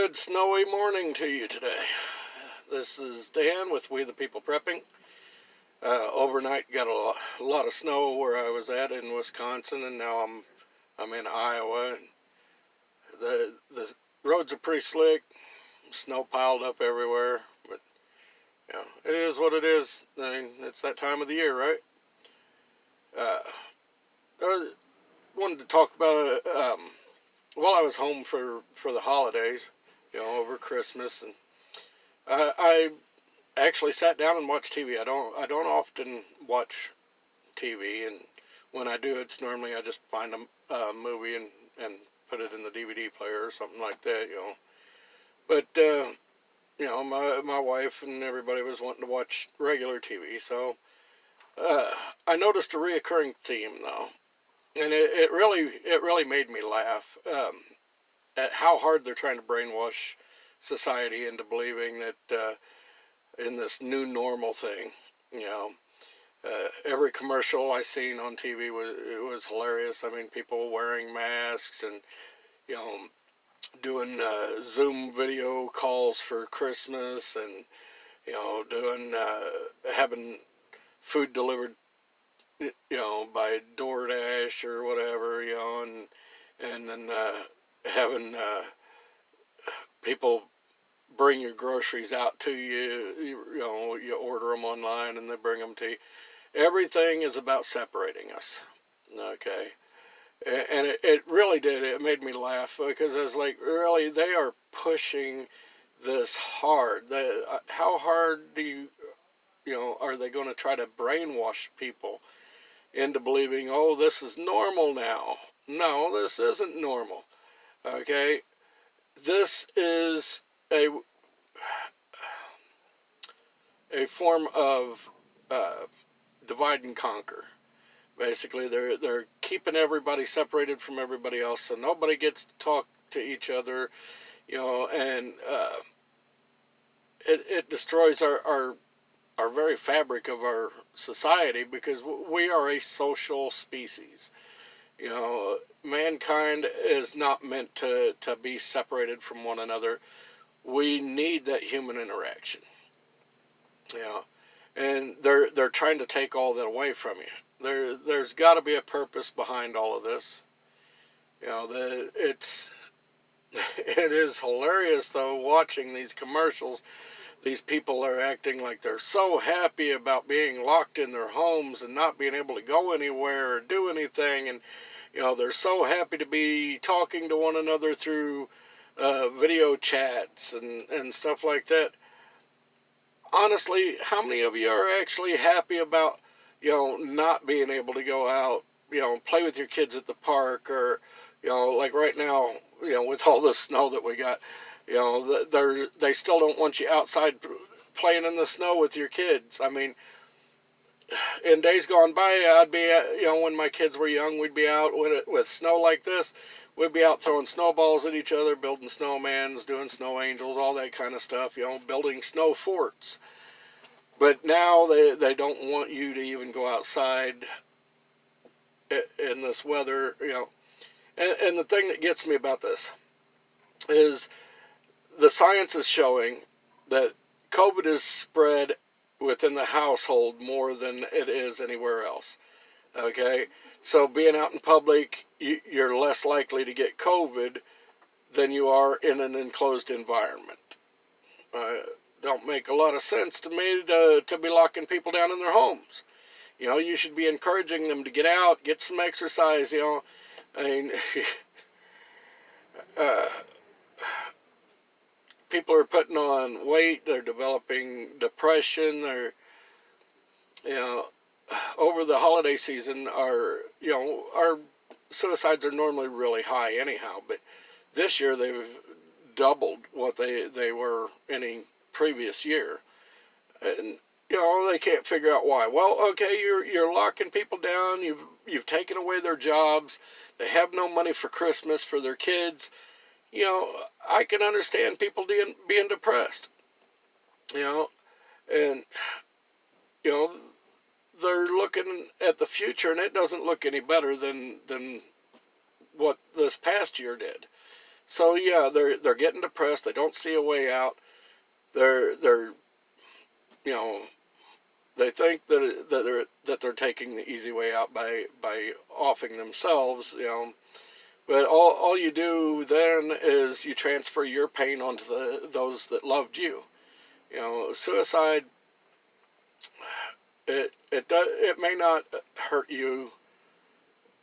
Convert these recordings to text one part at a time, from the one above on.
good snowy morning to you today. This is Dan with We the People Prepping. Overnight got a lot of snow where I was at in Wisconsin, and now I'm in Iowa. And the roads are pretty slick, snow piled up everywhere, but it is what it is. I mean, it's that time of the year, right? I wanted to talk about it while I was home for the holidays, over Christmas, and I actually sat down and watched TV. I don't often watch TV, and when I do, it's normally I just find a movie and put it in the DVD player or something like that. But my wife and everybody was wanting to watch regular TV, so I noticed a reoccurring theme though, and it really made me laugh at how hard they're trying to brainwash society into believing that in this new normal thing. Every commercial I seen on TV was hilarious. I mean, people wearing masks and you know doing Zoom video calls for Christmas, and doing having food delivered by DoorDash or whatever, and then having people bring your groceries out to you. You order them online and they bring them to you. Everything is about separating us. Okay. And it really did. It made me laugh because I was like, really, they are pushing this hard. How hard are they going to try to brainwash people into believing, oh, this is normal now? No, this isn't normal. Okay. This is a form of divide and conquer. Basically, they're keeping everybody separated from everybody else, so nobody gets to talk to each other, and it destroys our very fabric of our society, because we are a social species. Mankind is not meant to be separated from one another. We need that human interaction. And they're trying to take all that away from you. There's got to be a purpose behind all of this. It is hilarious though, watching these commercials. These people are acting like they're so happy about being locked in their homes and not being able to go anywhere or do anything, and they're so happy to be talking to one another through video chats and stuff like that. Honestly, how many of you are actually happy about not being able to go out, play with your kids at the park, or like right now, with all the snow that we got, they still don't want you outside playing in the snow with your kids. I mean, in days gone by, I'd be when my kids were young, we'd be out with snow like this. We'd be out throwing snowballs at each other, building snowmans, doing snow angels, all that kind of stuff, building snow forts. But now they don't want you to even go outside in this weather, And the thing that gets me about this is the science is showing that COVID is spread within the household more than it is anywhere else. Okay? So being out in public, you're less likely to get COVID than you are in an enclosed environment. Don't make a lot of sense to me to be locking people down in their homes. You should be encouraging them to get out, get some exercise. I mean, people are putting on weight. They're developing depression. They're, over the holiday season, our suicides are normally really high anyhow, but this year they've doubled what they were any previous year. And they can't figure out why. Well, okay, you're locking people down. You've taken away their jobs. They have no money for Christmas for their kids. I can understand people being depressed. And they're looking at the future, and it doesn't look any better than what this past year did. So yeah, they're getting depressed. They don't see a way out. They're you know, they think that they're taking the easy way out by offing themselves, but all you do then is you transfer your pain onto those that loved you. Suicide, it may not hurt you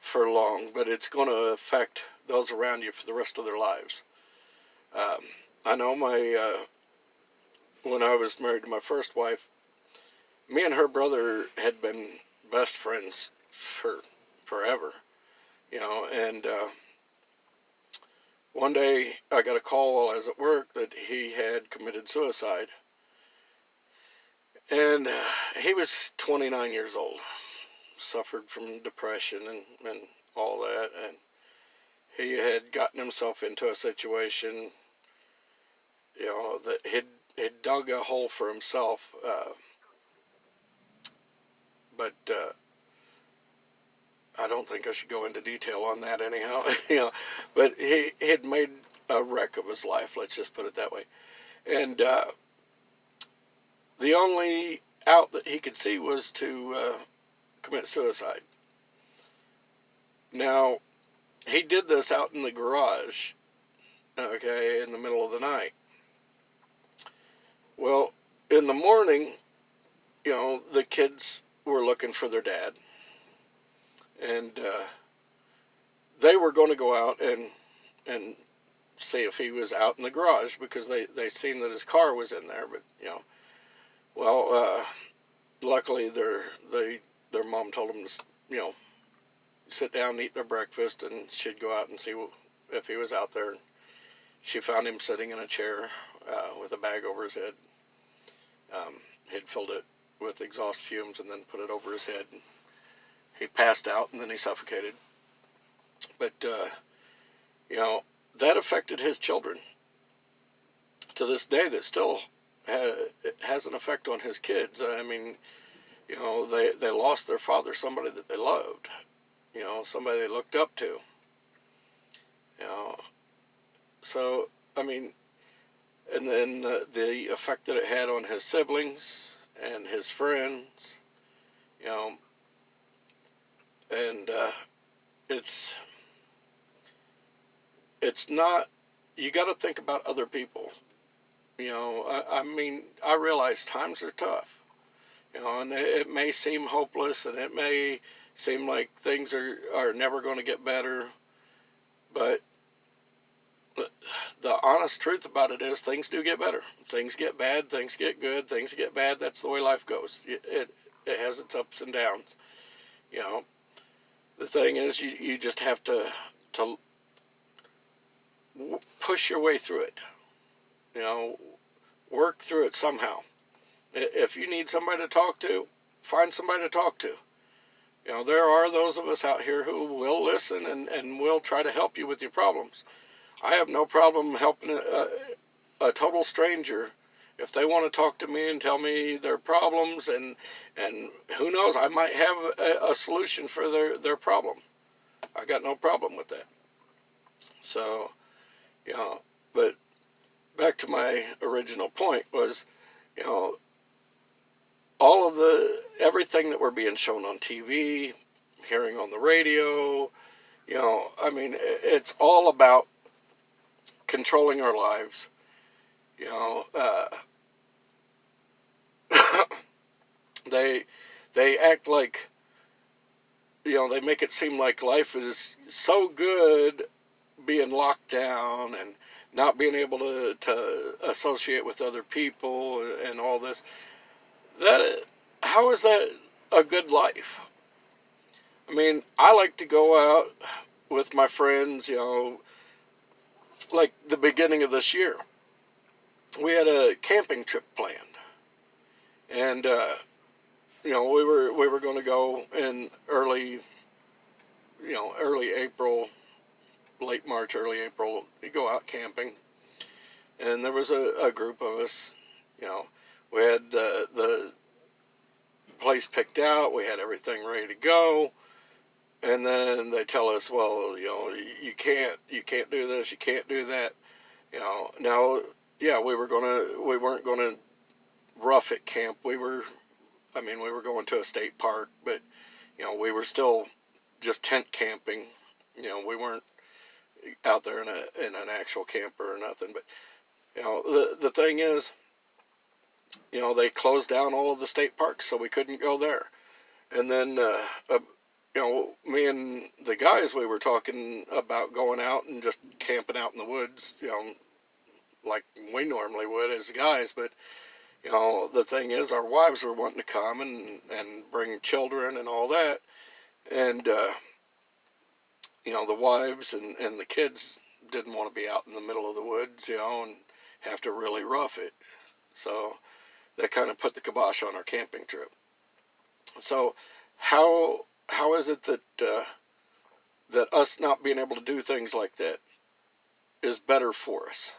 for long, but it's going to affect those around you for the rest of their lives. Um, I know when I was married to my first wife, me and her brother had been best friends for forever, and one day I got a call while I was at work that he had committed suicide. And he was 29 years old, suffered from depression and all that. And he had gotten himself into a situation, that he'd dug a hole for himself. But I don't think I should go into detail on that anyhow. But he had made a wreck of his life, let's just put it that way. And the only out that he could see was to commit suicide. Now, he did this out in the garage, okay, in the middle of the night. Well, in the morning, the kids were looking for their dad. And they were going to go out and see if he was out in the garage because they seen that his car was in there. But, luckily their mom told them to, sit down and eat their breakfast, and she'd go out and see if he was out there. She found him sitting in a chair with a bag over his head. He'd filled it with exhaust fumes and then put it over his head. He passed out and then he suffocated. But, that affected his children. To this day, that still has an effect on his kids. I mean, they lost their father, somebody that they loved. Somebody they looked up to. So, I mean, and then the effect that it had on his siblings and his friends, and it's not, you got to think about other people. I mean, I realize times are tough, and it may seem hopeless, and it may seem like things are never going to get better, but the honest truth about it is things do get better. Things get bad, things get good, things get bad. That's the way life goes. It has its ups and downs. The thing is, you just have to push your way through it. Work through it somehow. If you need somebody to talk to, find somebody to talk to. There are those of us out here who will listen and will try to help you with your problems. I have no problem helping a total stranger if they want to talk to me and tell me their problems, and who knows, I might have a solution for their problem. I got no problem with that. So, but back to my original point was, all of everything that we're being shown on TV, hearing on the radio, I mean, it's all about controlling our lives. They act like, they make it seem like life is so good being locked down and not being able to associate with other people and all this. How is that a good life? I mean, I like to go out with my friends, like the beginning of this year. We had a camping trip planned. And we were going to go in early April, late March, early April. We go out camping, and there was a group of us. We had the place picked out. We had everything ready to go, And then they tell us, well, you can't do this, you can't do that. Now, yeah, we weren't gonna rough it camp. We were going to a state park, but we were still just tent camping. We weren't out there in an actual camper or nothing. But the thing is, they closed down all of the state parks, so we couldn't go there. And then me and the guys, we were talking about going out and just camping out in the woods, like we normally would as guys. But the thing is, our wives were wanting to come and bring children and all that, and the wives and the kids didn't want to be out in the middle of the woods, and have to really rough it. So that kind of put the kibosh on our camping trip. So how is it that us not being able to do things like that is better for us?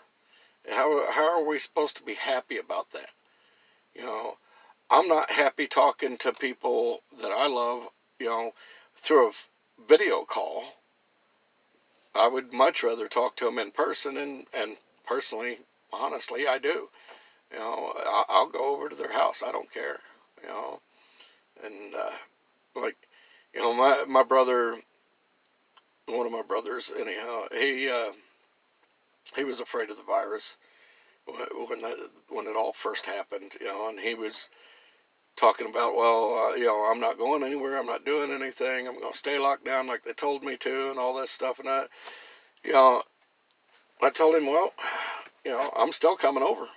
How are we supposed to be happy about that? I'm not happy talking to people that I love, through a video call. I would much rather talk to them in person, and personally, honestly, I do. I'll go over to their house. I don't care. And like, my brother, one of my brothers, anyhow, he was afraid of the virus when it all first happened, and he was talking about, well, I'm not going anywhere, I'm not doing anything, I'm going to stay locked down like they told me to, and all this stuff. And I told him, well, I'm still coming over.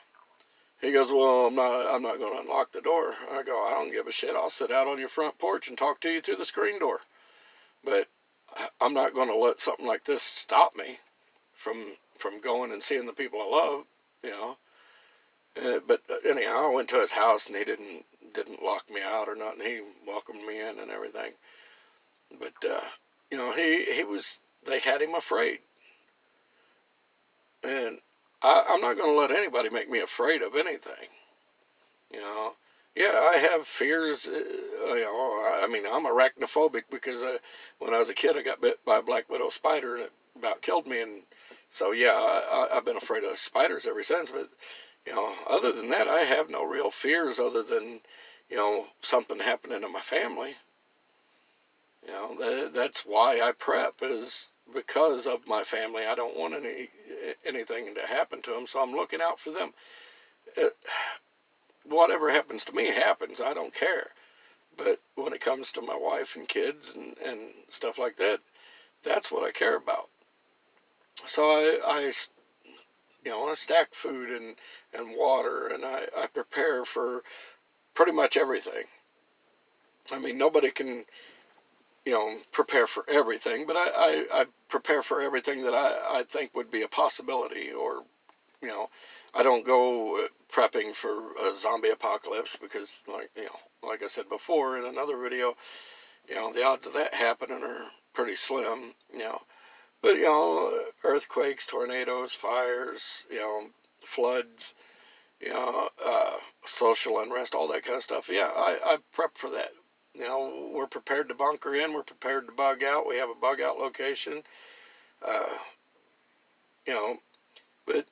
He goes, well, I'm not going to unlock the door. I go, I don't give a shit. I'll sit out on your front porch and talk to you through the screen door. But I'm not going to let something like this stop me from going and seeing the people I love, But anyhow, I went to his house, and he didn't lock me out or nothing. He welcomed me in and everything. But they had him afraid, and I'm not going to let anybody make me afraid of anything. Yeah, I have fears. I'm arachnophobic because when I was a kid, I got bit by a black widow spider, and it about killed me. And so, yeah, I've been afraid of spiders ever since. But other than that, I have no real fears other than something happening to my family. That's why I prep, is because of my family. I don't want anything to happen to them, so I'm looking out for them. Whatever happens to me happens. I don't care. But when it comes to my wife and kids and stuff like that, that's what I care about. So I stack food and water, and I prepare for pretty much everything. I mean, nobody can prepare for everything, but I prepare for everything that I think would be a possibility. Or I don't go prepping for a zombie apocalypse, because like I said before in another video, the odds of that happening are pretty slim. But earthquakes, tornadoes, fires, floods, social unrest, all that kind of stuff. Yeah, I prep for that. We're prepared to bunker in. We're prepared to bug out. We have a bug out location. But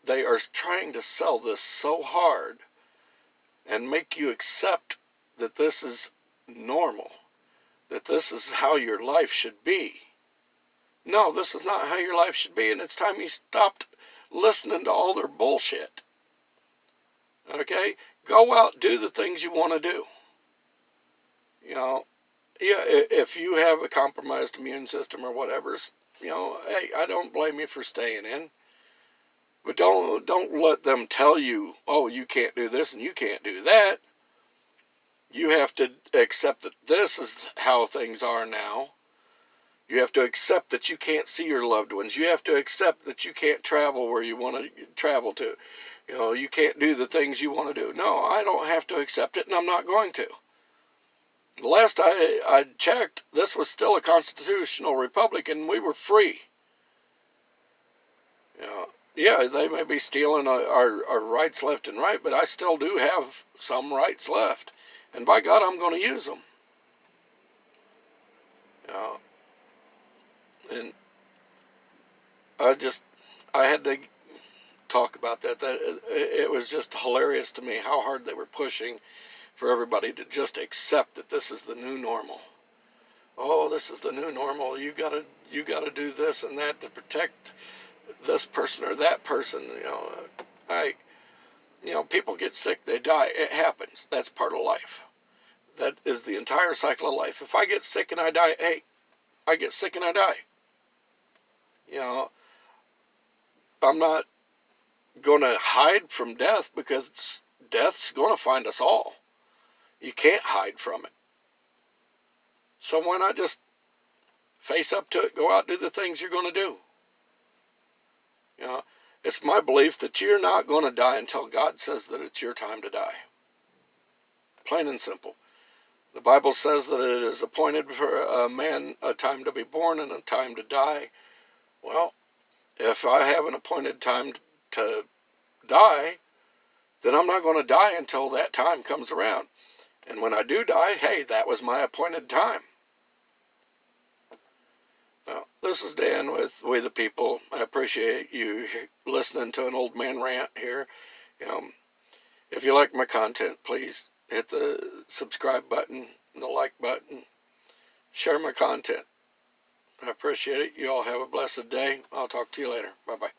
they are trying to sell this so hard and make you accept that this is normal, that this is how your life should be. No, this is not how your life should be, and it's time you stopped listening to all their bullshit. Okay? Go out, do the things you want to do. If you have a compromised immune system or whatever, hey, I don't blame you for staying in. But don't let them tell you, oh, you can't do this and you can't do that. You have to accept that this is how things are now. You have to accept that you can't see your loved ones. You have to accept that you can't travel where you want to travel to. You can't do the things you want to do. No, I don't have to accept it, and I'm not going to. The last I checked, this was still a constitutional republic, and we were free. Yeah, they may be stealing our rights left and right, but I still do have some rights left. And by God, I'm going to use them. And I had to talk about that. That it was just hilarious to me how hard they were pushing for everybody to just accept that this is the new normal. Oh, this is the new normal. You gotta do this and that to protect this person or that person. People get sick, they die. It happens. That's part of life. That is the entire cycle of life. If I get sick and I die, hey, I get sick and I die. I'm not going to hide from death, because death's going to find us all. You can't hide from it. So why not just face up to it, go out, do the things you're going to do? It's my belief that you're not going to die until God says that it's your time to die. Plain and simple. The Bible says that it is appointed for a man a time to be born and a time to die. Well, if I have an appointed time to die, then I'm not going to die until that time comes around. And when I do die, hey, that was my appointed time. Well, this is Dan with We the People. I appreciate you listening to an old man rant here. If you like my content, please hit the subscribe button and the like button. Share my content. I appreciate it. You all have a blessed day. I'll talk to you later. Bye-bye.